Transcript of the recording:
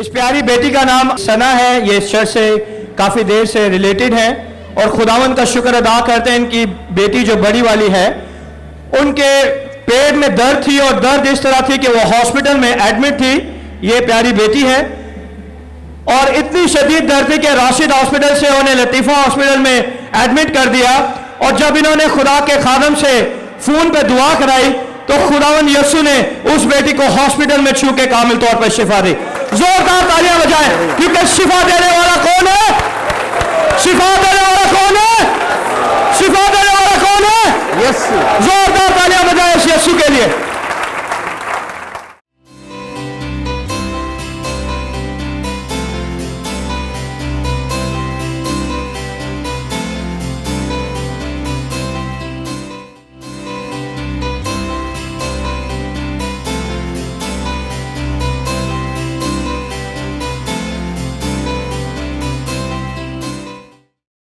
इस प्यारी बेटी का नाम सना है। ये इस चर्च से काफ़ी देर से रिलेटेड है और खुदावन का शुक्र अदा करते हैं। इनकी बेटी जो बड़ी वाली है, उनके पेट में दर्द थी और दर्द इस तरह थी कि वो हॉस्पिटल में एडमिट थी। ये प्यारी बेटी है और इतनी शदीद दर्द थी कि राशिद हॉस्पिटल से उन्हें लतीफ़ा हॉस्पिटल में एडमिट कर दिया। और जब इन्होंने खुदा के खादम से फ़ोन पे दुआ कराई तो खुदावन यस्सु ने उस बेटी को हॉस्पिटल में छू के कामिल तौर पर शिफा दी। जोरदार तालियां बजाएं, क्योंकि शिफा देने